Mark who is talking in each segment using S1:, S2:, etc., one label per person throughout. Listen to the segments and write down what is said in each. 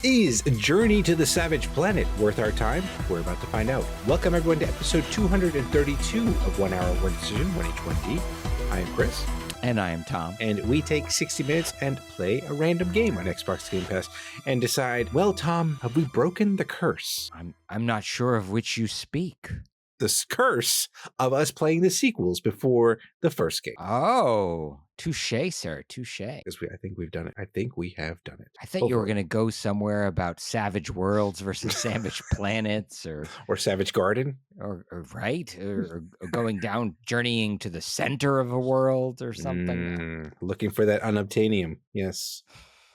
S1: Is Journey to the Savage Planet worth our time? We're about to find out. Welcome everyone to episode 232 of 1 Hour 1 Decision 2020. I am Chris.
S2: And I am Tom.
S1: And we take 60 minutes and play a random game on Xbox Game Pass and decide, well, Tom, have we broken the curse?
S2: I'm not sure of which you speak.
S1: The curse of us playing the sequels before the first game.
S2: Oh, touche, sir, touche.
S1: Because I think we've done it. I think we have done it.
S2: I thought you were going to go somewhere about Savage Worlds versus Savage Planets, or
S1: Savage Garden,
S2: or going down, journeying to the center of a world, or something.
S1: Looking for that unobtainium. Yes,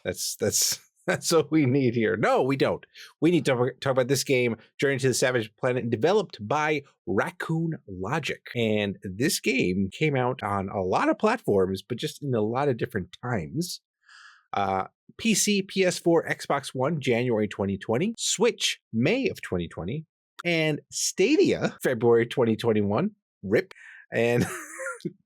S1: that's what we need here. No, we don't. We need to talk about this game, Journey to the Savage Planet, developed by Raccoon Logic. And this game came out on a lot of platforms, but just in a lot of different times. PC, PS4, Xbox One, January 2020. Switch, May of 2020. And Stadia, February 2021. RIP. And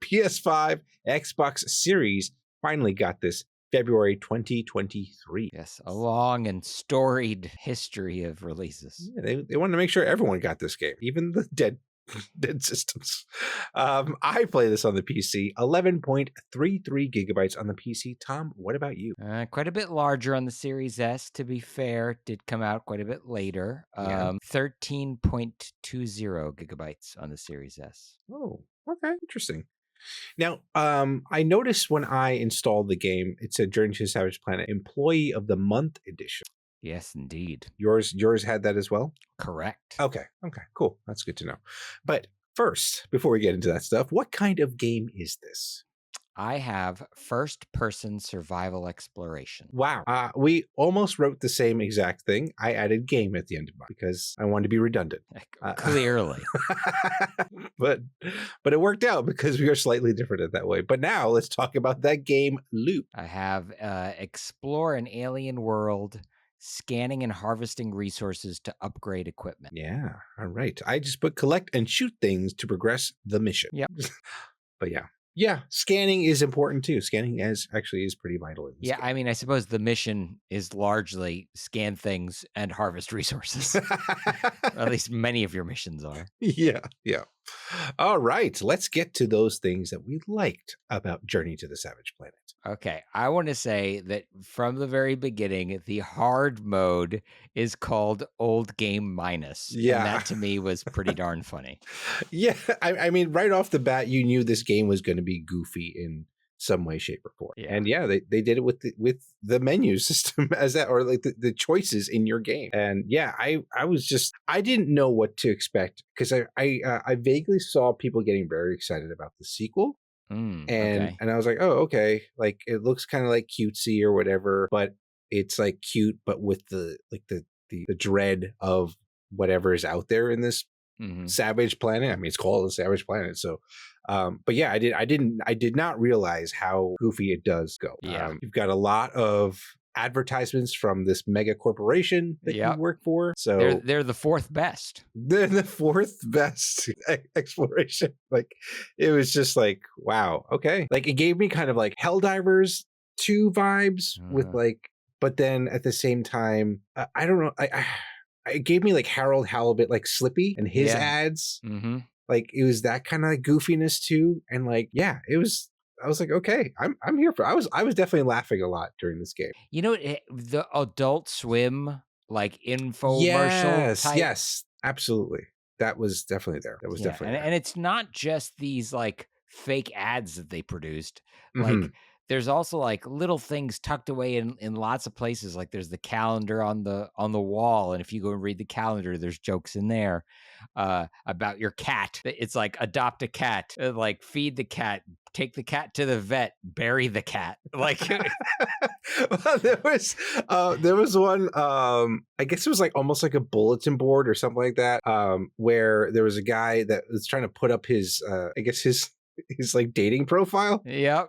S1: PS5, Xbox Series finally got this February 2023.
S2: Yes, a long and storied history of releases.
S1: Yeah, they wanted to make sure everyone got this game, even the dead systems. I play this on the PC, 11.33 gigabytes on the PC. Tom, what about you?
S2: Quite a bit larger on the Series S, to be fair. It did come out quite a bit later. 13.20 gigabytes on the Series S.
S1: Oh, okay, interesting. Now, I noticed when I installed the game, it said Journey to the Savage Planet Employee of the Month Edition.
S2: Yes, indeed.
S1: Yours had that as well?
S2: Correct.
S1: Okay, cool. That's good to know. But first, before we get into that stuff, what kind of game is this?
S2: I have first-person survival exploration.
S1: Wow. We almost wrote the same exact thing. I added game at the end of mine because I wanted to be redundant.
S2: Clearly.
S1: But it worked out because we are slightly different in that way. But now let's talk about that game loop.
S2: I have explore an alien world, scanning and harvesting resources to upgrade equipment.
S1: Yeah. All right. I just put collect and shoot things to progress the mission.
S2: Yep.
S1: But yeah. Yeah, scanning is important too. Scanning actually is pretty vital in this game.
S2: I mean, I suppose the mission is largely scan things and harvest resources. At least many of your missions are.
S1: Yeah. All right, let's get to those things that we liked about Journey to the Savage Planet.
S2: Okay, I want to say that from the very beginning, the hard mode is called Old Game Minus.
S1: Yeah.
S2: And that to me was pretty darn funny.
S1: Yeah, I mean, right off the bat, you knew this game was going to be goofy in some way, shape, or form.
S2: Yeah.
S1: And yeah, they did it with the menu system as that, or like the choices in your game. And yeah, I didn't know what to expect because I vaguely saw people getting very excited about the sequel. And I was like, oh, okay. Like it looks kind of like cutesy or whatever, but it's like cute, but with the dread of whatever is out there in this Savage Planet. I mean, it's called the Savage Planet. So, but yeah, I did not realize how goofy it does go.
S2: Yeah.
S1: You've got a lot of advertisements from this mega corporation that you work for. So
S2: they're the fourth best.
S1: They're the fourth best exploration. Like it was just like, wow, okay. Like it gave me kind of like Helldivers 2 vibes with like, but then at the same time, I don't know. It gave me like Harold Halibut, like Slippy and his ads. Like it was that kind of like goofiness too. And like, yeah, it was. I was like, okay, I'm here for. I was definitely laughing a lot during this game.
S2: You know, the Adult Swim like infomercial type.
S1: Yes, absolutely. That was definitely there. That was definitely there.
S2: And it's not just these like fake ads that they produced. Like there's also like little things tucked away in lots of places. Like there's the calendar on the wall, and if you go and read the calendar, there's jokes in there about your cat. It's like adopt a cat, like feed the cat, take the cat to the vet, bury the cat. Like
S1: well, there was one. I guess it was like almost like a bulletin board or something like that. Where there was a guy that was trying to put up his, I guess his like dating profile.
S2: Yeah.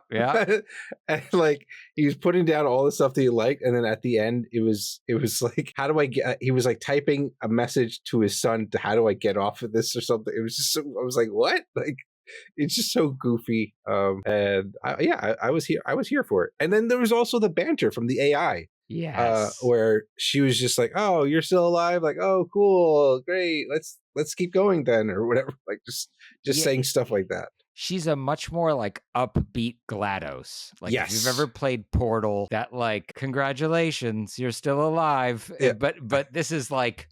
S1: And like he was putting down all the stuff that he liked, and then at the end it was like, how do I get, he was like typing a message to his son to how do I get off of this or something. It was just so, I was like, what? Like it's just so goofy. And I was here for it. And then there was also the banter from the AI
S2: Yes.
S1: where she was just like, "Oh, you're still alive? Like, oh, cool, great. Let's keep going then," or whatever. Like just
S2: Yeah,
S1: saying stuff like that.
S2: she's a much more, like, upbeat GLaDOS. Like, if you've ever
S1: Yes.
S2: played Portal, that, like, "Congratulations, you're still alive,"
S1: Yeah.
S2: but this is, like,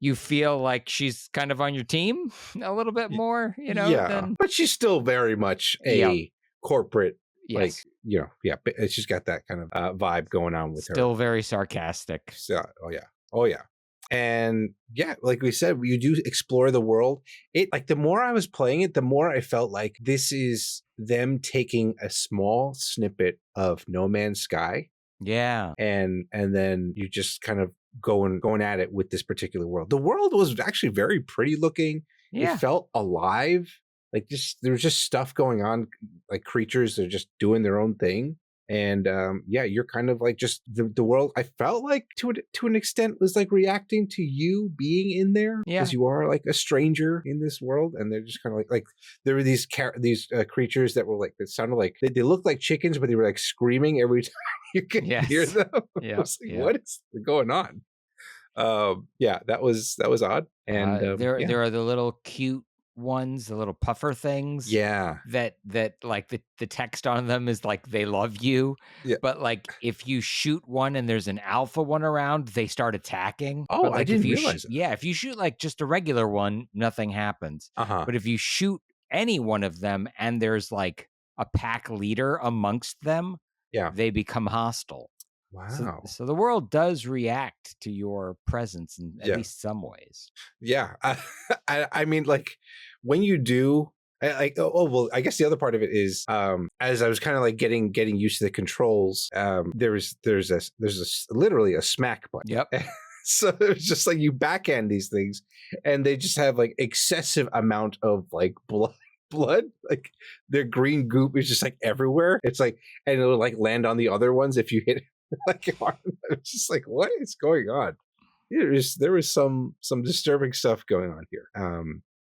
S2: you feel like she's kind of on your team a little bit
S1: y-
S2: more,
S1: Yeah,
S2: than.
S1: but she's still very much
S2: Yep.
S1: a corporate, like,
S2: Yes.
S1: yeah. She's got that kind of vibe going on with her.
S2: Still very sarcastic.
S1: So, oh yeah, oh yeah, and yeah, like we said, you do explore the world. It like the more I was playing it, the more I felt like this is them taking a small snippet of No Man's Sky,
S2: Yeah.
S1: and then you just kind of going at it with this particular world. The world was actually very pretty looking. It
S2: Yeah.
S1: felt alive. Like just there was just stuff going on, like creatures that are just doing their own thing. And yeah, you're kind of like just the world. I felt like to an extent was like reacting to you being in there
S2: Yeah.
S1: because you are like a stranger in this world, and they're just kind of like there were these creatures that were like that sounded like they looked like chickens, but they were like screaming every time you could hear
S2: Yes.
S1: them. I
S2: Yep.
S1: was like,
S2: Yep.
S1: what is going on? Yeah, that was odd, and yeah,
S2: There are the little cute ones, the little puffer things
S1: yeah,
S2: that like the text on them is like they love you,
S1: yeah.
S2: but like if you shoot one and there's an alpha one around, they start attacking.
S1: Oh,
S2: But
S1: I
S2: like if
S1: didn't
S2: you
S1: realize that.
S2: yeah, if you shoot like just a regular one, nothing happens.
S1: Uh huh.
S2: But if you shoot any one of them and there's like a pack leader amongst them,
S1: Yeah.
S2: they become hostile. So
S1: Wow.
S2: so the world does react to your presence in at
S1: Yeah.
S2: least some ways.
S1: Yeah. I mean, like when you do, well, I guess the other part of it is, as I was kind of like getting used to the controls, there's literally a smack button.
S2: Yep.
S1: So it's just like you backhand these things, and they just have like excessive amount of like blood, like their green goop is just like everywhere. It's like, and it'll like land on the other ones if you hit like hard. It's just like, what is going on? There was some disturbing stuff going on here.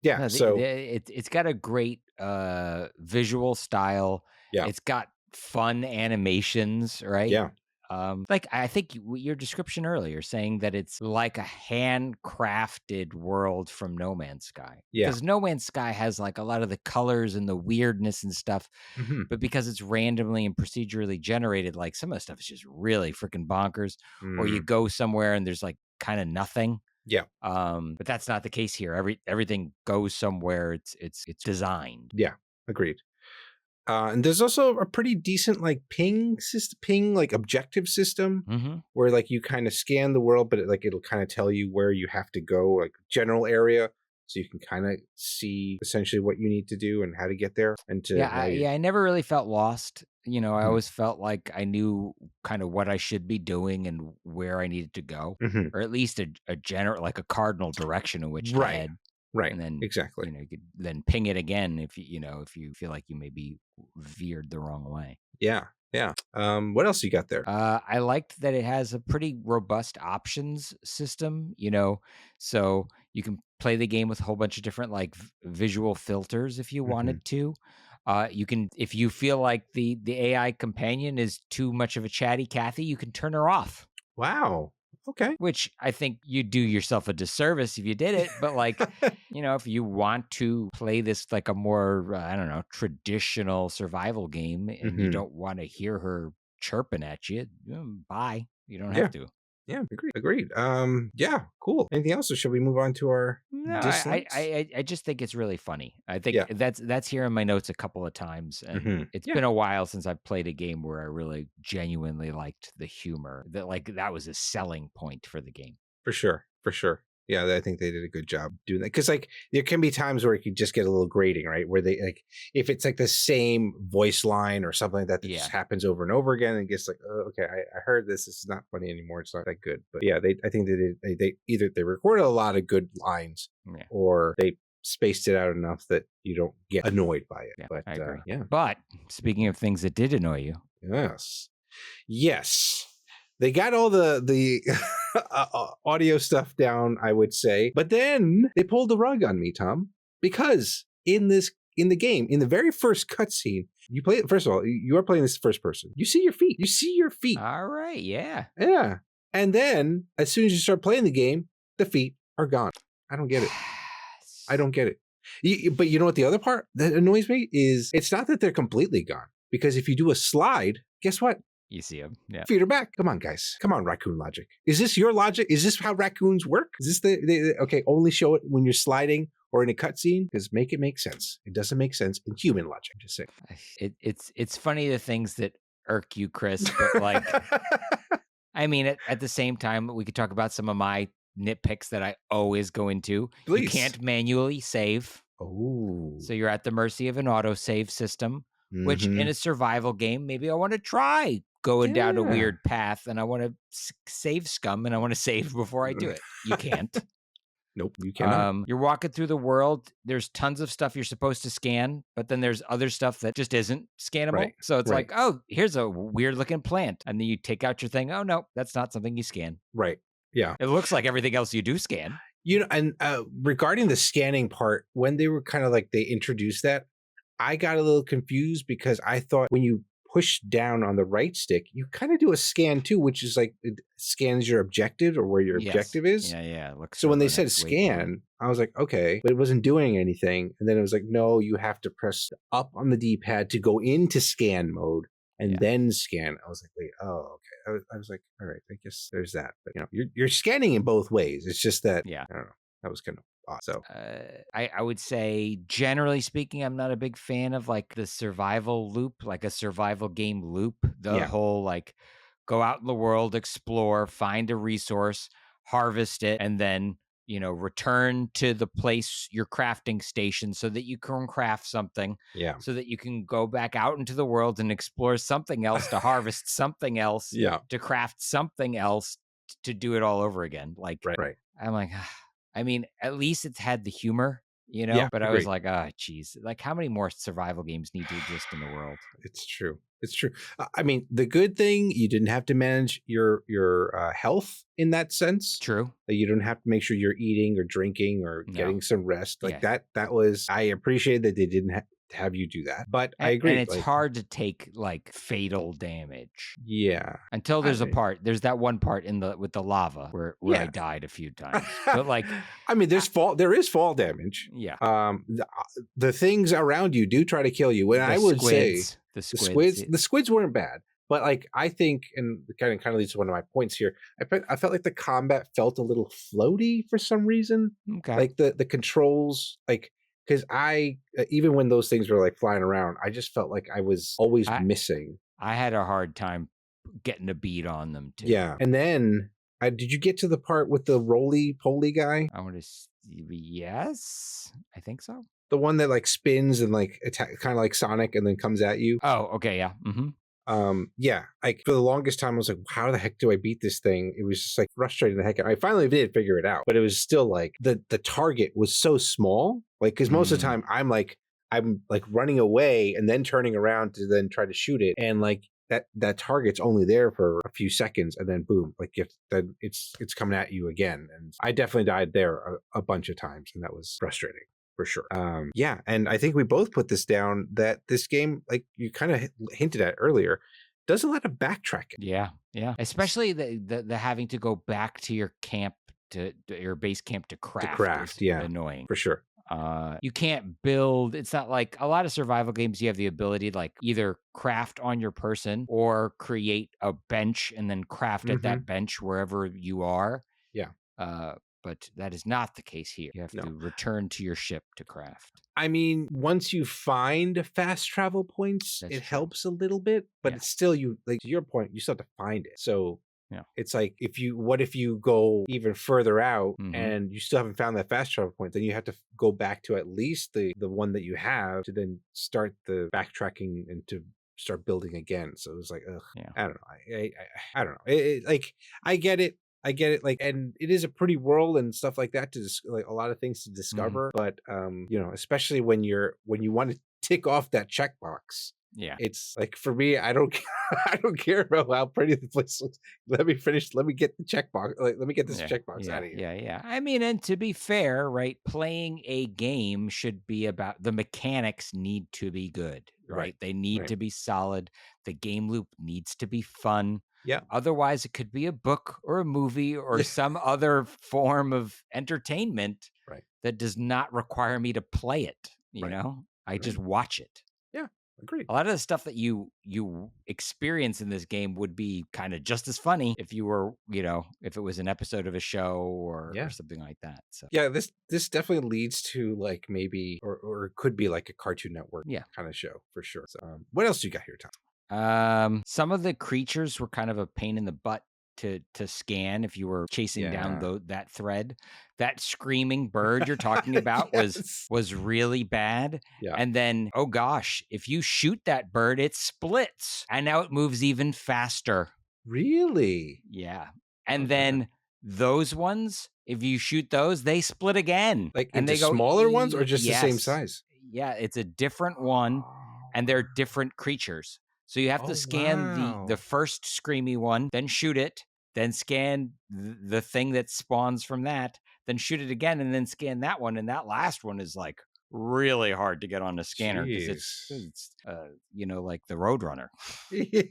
S1: Yeah.
S2: No,
S1: So
S2: it's got a great visual style.
S1: yeah,
S2: It's got fun animations, right?
S1: yeah,
S2: Like I think your description earlier saying that it's like a handcrafted world from No Man's Sky.
S1: yeah.
S2: Because No Man's Sky has like a lot of the colors and the weirdness and stuff,
S1: Hmm.
S2: but because it's randomly and procedurally generated, like some of the stuff is just really freaking bonkers. Or you
S1: Mm,
S2: go somewhere and there's like kind of nothing.
S1: yeah,
S2: But that's not the case here. Everything goes somewhere. It's designed.
S1: yeah. Agreed. And there's also a pretty decent like ping like objective system
S2: Hmm.
S1: where like you kind of scan the world, but it'll kind of tell you where you have to go, like general area, so you can kind of see essentially what you need to do and how to get there and to
S2: Yeah,
S1: now you.
S2: I never really felt lost. I
S1: Mhm,
S2: always felt like I knew kind of what I should be doing and where I needed to go,
S1: mhm.
S2: or at least a general, like a cardinal direction in which to
S1: Right,
S2: head.
S1: right,
S2: And then,
S1: exactly.
S2: you could then ping it again if if you feel like you may be veered the wrong way.
S1: Yeah, yeah. What else you got there?
S2: I liked that it has a pretty robust options system, so you can play the game with a whole bunch of different like visual filters if you
S1: Hmm.
S2: wanted to. You can, if you feel like the AI companion is too much of a chatty Cathy, you can turn her off.
S1: Wow. Okay.
S2: Which I think you do yourself a disservice if you did it. But like, if you want to play this like a more, I don't know, traditional survival game and you
S1: Hmm.
S2: don't want to hear her chirping at you, bye. You don't
S1: Yeah.
S2: have to.
S1: Yeah. Agreed. Agreed. Yeah. Cool. Anything else, or should we move on to our
S2: No,
S1: dislikes?
S2: I just think it's really funny. I think
S1: Yeah.
S2: that's here in my notes a couple of times, and
S1: Hmm.
S2: it's
S1: Yeah.
S2: been a while since I've played a game where I really genuinely liked the humor. That was a selling point for the game.
S1: For sure. For sure. Yeah, I think they did a good job doing that. Because like there can be times where it could just get a little grating, right? Where they like if it's like the same voice line or something like that that
S2: Yeah.
S1: just happens over and over again, and gets like, oh, okay, I heard this. It's not funny anymore. It's not that good. But yeah, I think they either they recorded a lot of good lines,
S2: Yeah.
S1: or they spaced it out enough that you don't get annoyed by it.
S2: Yeah,
S1: But
S2: I agree.
S1: yeah,
S2: But speaking of things that did annoy you,
S1: yes, yes, they got all the audio stuff down, I would say, but then they pulled the rug on me, Tom, because in this in the game, in the very first cutscene, you play it. First of all, you are playing this first person. You see your feet. You see your feet.
S2: All right, yeah.
S1: Yeah. And then as soon as you start playing the game, the feet are gone. I don't get it. I don't get it. But you know what the other part that annoys me is it's not that they're completely gone. Because if you do a slide, guess what?
S2: You see them. Yeah.
S1: Feet are back. Come on, guys. Come on, raccoon logic. Is this your logic? Is this how raccoons work? Is this okay, only show it when you're sliding or in a cutscene? Because make it make sense. It doesn't make sense in human logic. I'm just saying.
S2: It's funny the things that irk you, Chris, but like, I mean, at the same time, we could talk about some of my nitpicks that I always go into.
S1: Please.
S2: You can't manually save.
S1: Oh.
S2: So you're at the mercy of an autosave system, which in a survival game, maybe I want to try going down a weird path and I want to save scum and I want to save before I do it. You can't.
S1: Nope, you cannot.
S2: You're walking through the world. There's tons of stuff you're supposed to scan, but then there's other stuff that just isn't scannable.
S1: Right.
S2: So it's like, oh, here's a weird looking plant. And then you take out your thing. Oh, no, that's not something you scan.
S1: Right. Yeah.
S2: It looks like everything else you do scan.
S1: You know, and regarding the scanning part, when they were kind of like they introduced that, I got a little confused because I thought when you push down on the right stick, you kind of do a scan too, which is like it scans your objective or where your objective is.
S2: Yeah.
S1: So when they said scan, I was like, okay, but it wasn't doing anything. And then it was like, no, you have to press up on the D-pad to go into scan mode and then scan. I was like, wait, oh, okay. I was like, all right, I guess there's that. But you know, you're scanning in both ways. It's just that, I don't know. That was kind of odd. So
S2: I would say, generally speaking, I'm not a big fan of like the survival loop, like a survival game loop. The whole like go out in the world, explore, find a resource, harvest it, and then, you know, return to the place, your crafting station, so that you can craft something.
S1: Yeah.
S2: So that you can go back out into the world and explore something else to harvest something else.
S1: Yeah.
S2: To craft something else to do it all over again. Like,
S1: right.
S2: I'm like, I mean, at least it's had the humor, you know, but I was like, oh, geez, like how many more survival games need to exist in the world?
S1: It's true. It's true. I mean, the good thing, you didn't have to manage your health in that sense.
S2: True.
S1: You don't have to make sure you're eating or drinking or getting some rest like that. That was, I appreciate that they didn't have you do that, but I agree.
S2: And it's hard to take like fatal damage.
S1: Yeah.
S2: Until there's there's that one part with the lava where I died a few times. But like,
S1: I mean, there is fall damage.
S2: Yeah.
S1: The things around you do try to kill you. And I would say the squids weren't bad. But like, I think, and kind of leads to one of my points here, I felt like the combat felt a little floaty for some reason.
S2: Okay.
S1: Like the controls, like, because even when those things were like flying around, I just felt like I was always missing.
S2: I had a hard time getting a beat on them too.
S1: Yeah. And then, did you get to the part with the roly-poly guy?
S2: I want to, yes, I think so.
S1: The one that like spins and like attack, kind of like Sonic, and then comes at you.
S2: Oh, okay, yeah.
S1: Yeah, like for the longest time I was like, how the heck do I beat this thing? It was just like frustrating the heck out. I finally did figure it out, but it was still like the target was so small, like because most of the time I'm like running away and then turning around to then try to shoot it, and like that target's only there for a few seconds and then boom, like then it's coming at you again. And I definitely died there a bunch of times, and that was frustrating. For sure. Yeah. And I think we both put this down that this game, like you kind of hinted at earlier, does a lot of backtracking.
S2: Yeah. Yeah. Especially the having to go back to your camp, to your base camp to craft.
S1: Yeah.
S2: Annoying.
S1: For sure.
S2: You can't build. It's not like a lot of survival games. You have the ability to like either craft on your person or create a bench and then craft at that bench wherever you are.
S1: Yeah.
S2: But that is not the case here. You have to return to your ship to craft.
S1: I mean, once you find fast travel points, it helps a little bit, but it's still, you like to your point, you still have to find it. So it's like, what if you go even further out and you still haven't found that fast travel point, then you have to go back to at least the one that you have to then start the backtracking and to start building again. So it was like, I don't know. I don't know. Like, I get it. Like, and it is a pretty world and stuff like that, to like a lot of things to discover. But you know, especially when you want to tick off that checkbox.
S2: Yeah.
S1: It's like for me, I don't I don't care about how pretty the place looks. Let me finish. Let me get the checkbox. Like, let me get this
S2: Yeah,
S1: checkbox out
S2: yeah,
S1: of here.
S2: yeah, yeah. I mean, and to be fair, right, playing a game should be about the mechanics need to be good,
S1: Right.
S2: right? They need
S1: Right.
S2: to be solid. The game loop needs to be fun.
S1: Yeah.
S2: Otherwise, it could be a book or a movie or
S1: Yeah.
S2: some other form of entertainment
S1: Right.
S2: that does not require me to play it, you
S1: Right.
S2: know? I just
S1: Right.
S2: watch it.
S1: Yeah. Agreed.
S2: A lot of the stuff that you experience in this game would be kind of just as funny if you were, if it was an episode of a show or
S1: Yeah.
S2: something like that. So
S1: Yeah. This definitely leads to like maybe or it could be like a Cartoon Network
S2: yeah.
S1: kind of show for sure. So, what else do you got here, Tom?
S2: Some of the creatures were kind of a pain in the butt to scan if you were chasing down
S1: Yeah.
S2: that thread. That screaming bird you're talking about
S1: Yes.
S2: was really bad.
S1: Yeah.
S2: And then, oh gosh, if you shoot that bird, it splits and now it moves even faster.
S1: Really?
S2: Yeah.
S1: Oh,
S2: And
S1: man.
S2: then those ones, if you shoot those, they split again.
S1: Like
S2: And
S1: into
S2: they go,
S1: smaller ones or just the same
S2: yes.
S1: size?
S2: Yeah, it's a different one and they're different creatures. So you have to
S1: Oh,
S2: scan the
S1: wow.
S2: first screamy one, then shoot it, then scan the thing that spawns from that, then shoot it again, and then scan that one. And that last one is like really hard to get on the scanner because
S1: Jeez.
S2: it's like the Roadrunner.
S1: Yeah.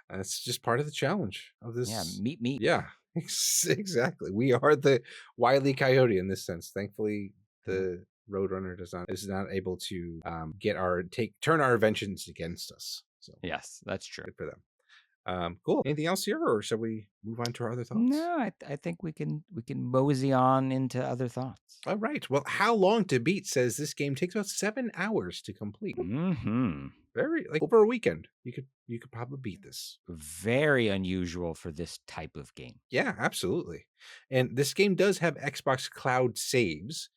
S1: That's just part of the challenge of
S2: Yeah,
S1: this.
S2: meet.
S1: Yeah, exactly. We are the Wile E. Coyote in this sense. Thankfully,
S2: Yeah.
S1: the Roadrunner is not able to turn our inventions against us. So
S2: Yes, that's true.
S1: good for them. Cool. Anything else here, or shall we move on to our other thoughts?
S2: No, I think we can mosey on into other thoughts.
S1: All right. Well, How Long to Beat says this game takes about 7 hours to complete.
S2: Mm-hmm.
S1: Very like over a weekend. You could probably beat this.
S2: Very unusual for this type of game.
S1: Yeah, absolutely. And this game does have Xbox Cloud saves.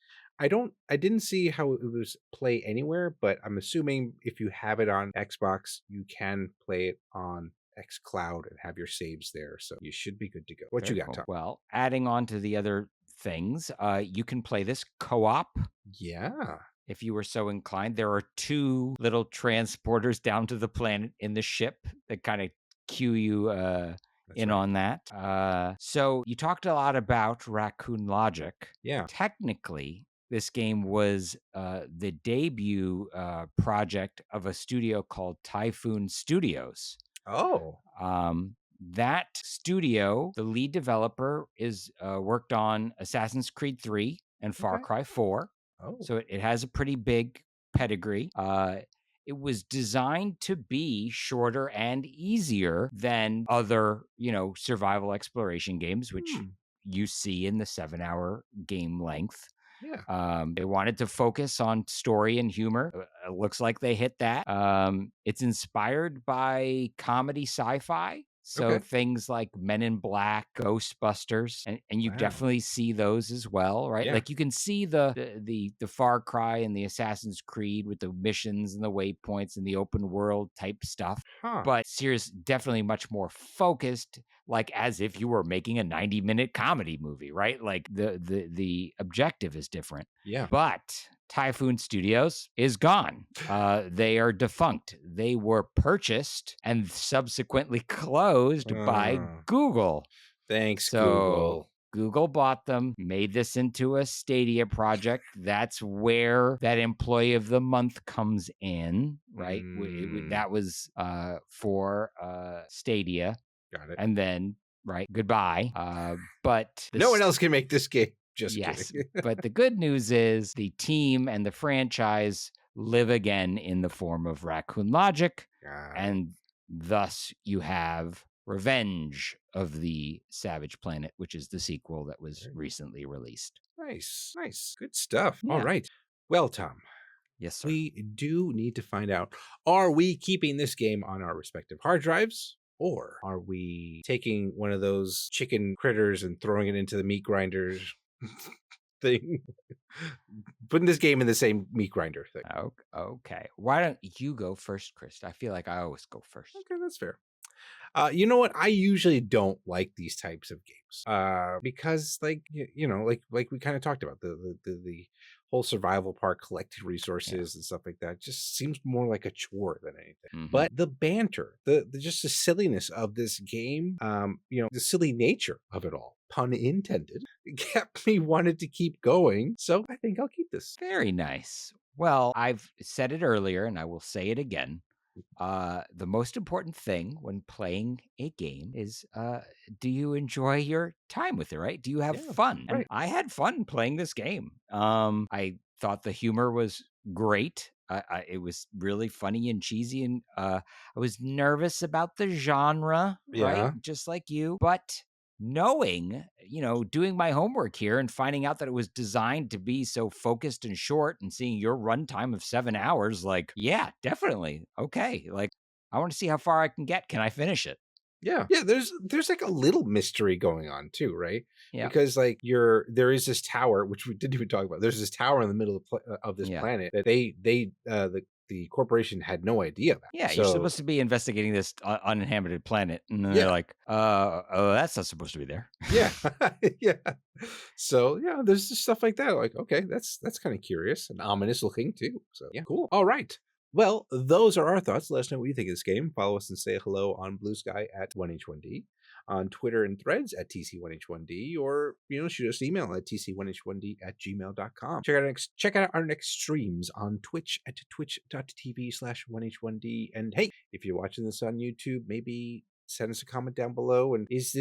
S1: I didn't see how it was play anywhere, but I'm assuming if you have it on Xbox, you can play it on xCloud and have your saves there. So you should be good to go. What
S2: Very
S1: you got,
S2: cool.
S1: Tom?
S2: Well, adding on to the other things, you can play this co-op
S1: Yeah.
S2: if you were so inclined. There are 2 little transporters down to the planet in the ship that kind of cue you
S1: That's
S2: in
S1: right.
S2: on that. So you talked a lot about Raccoon Logic.
S1: Yeah.
S2: Technically, this game was the debut project of a studio called Typhoon Studios.
S1: Oh.
S2: That studio, the lead developer, is worked on Assassin's Creed 3 and Far
S1: Okay.
S2: Cry 4.
S1: Oh.
S2: So it has a pretty big pedigree. It was designed to be shorter and easier than other, survival exploration games, which you see in the 7-hour game length.
S1: Yeah.
S2: They wanted to focus on story and humor. It looks like they hit that. It's inspired by comedy sci-fi. So
S1: Okay.
S2: things like Men in Black, Ghostbusters, and you
S1: Wow.
S2: definitely see those as well, right?
S1: Yeah.
S2: Like you can see the Far Cry and the Assassin's Creed with the missions and the waypoints and the open world type stuff.
S1: Huh.
S2: But serious, definitely much more focused, like as if you were making a 90-minute comedy movie, right? Like the objective is different.
S1: Yeah.
S2: But Typhoon Studios is gone. They are defunct. They were purchased and subsequently closed by Google.
S1: Thanks,
S2: So
S1: Google.
S2: Google bought them, made this into a Stadia project. That's where that Employee of the Month comes in, right? That was for Stadia.
S1: Got it.
S2: And then, right, goodbye. But
S1: no one else can make this game. Just
S2: yes,
S1: kidding.
S2: but the good news is the team and the franchise live again in the form of Raccoon Logic, and thus you have Revenge of the Savage Planet, which is the sequel that was recently released.
S1: Nice. Good stuff.
S2: Yeah.
S1: All right. Well, Tom.
S2: Yes, sir.
S1: We do need to find out, are we keeping this game on our respective hard drives? Or are we taking one of those chicken critters and throwing it into the meat grinder thing? Putting this game in the same meat grinder thing.
S2: Okay. Why don't you go first, Chris? I feel like I always go first.
S1: Okay, that's fair. You know what? I usually don't like these types of games because, like, like we kind of talked about the whole survival part, collecting
S2: Yeah.
S1: resources and stuff like that, just seems more like a chore than anything.
S2: Hmm.
S1: But the banter, the just the silliness of this game, the silly nature of it all, pun intended, kept me wanted to keep going. So I think I'll keep this.
S2: Very nice. Well, I've said it earlier and I will say it again. The most important thing when playing a game is do you enjoy your time with it, right? Do you have
S1: Yeah,
S2: fun? And
S1: right.
S2: I had fun playing this game. I thought the humor was great. It was really funny and cheesy, and I was nervous about the genre, right?
S1: Yeah,
S2: Just like you, but knowing, doing my homework here and finding out that it was designed to be so focused and short and seeing your runtime of 7 hours, like, yeah, definitely. Okay. Like, I want to see how far I can get. Can I finish it?
S1: yeah. There's like a little mystery going on too, right?
S2: Yeah.
S1: Because like there is this tower which we didn't even talk about. There's this tower in the middle of this
S2: Yeah.
S1: planet that the corporation had no idea about.
S2: Yeah. You're
S1: So
S2: supposed to be investigating this uninhabited planet. And then they're
S1: yeah,
S2: like, oh, that's not supposed to be there.
S1: yeah, yeah. So yeah, there's just stuff like that. Like, okay, that's kind of curious and ominous looking too. So yeah, cool. All right. Well, those are our thoughts. Let us know what you think of this game. Follow us and say hello on Blue Sky at 1H1D, on Twitter and Threads at TC1H1D, or shoot us an email at TC1H1D at gmail.com. Check out our next streams on Twitch at twitch.tv/1H1D. And hey, if you're watching this on YouTube, maybe send us a comment down below. And does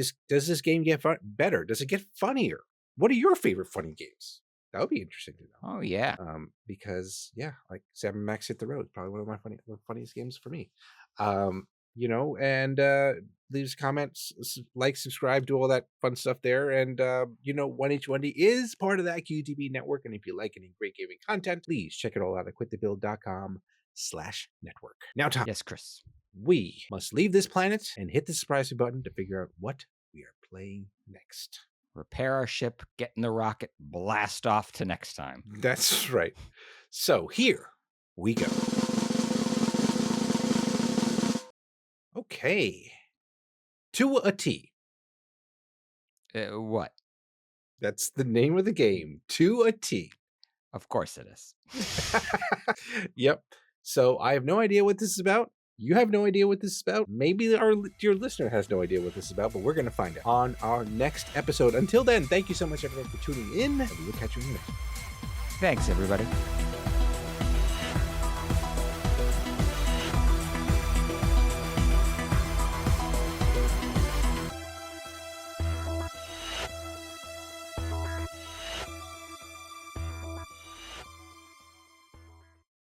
S1: this game get better? Does it get funnier? What are your favorite funny games? That would be interesting to know.
S2: Oh, yeah.
S1: Because yeah, like Sam Max Hit the Road, probably one of my funniest games for me. And leave us comments, like, subscribe, do all that fun stuff there. And 1H1D is part of that QTB network. And if you like any great gaming content, please check it all out at quitthebuild.com/network. Now, Tom,
S2: Yes, Chris.
S1: we must leave this planet and hit the surprise button to figure out what we are playing next.
S2: Repair our ship, get in the rocket, blast off to next time.
S1: That's right. So here we go. Okay. To a T.
S2: What?
S1: That's the name of the game. To a T.
S2: Of course it is.
S1: Yep. So I have no idea what this is about. You have no idea what this is about. Maybe your listener has no idea what this is about, but we're going to find out on our next episode. Until then, thank you so much, everyone, for tuning in, and we will catch you in the next one.
S2: Thanks, everybody.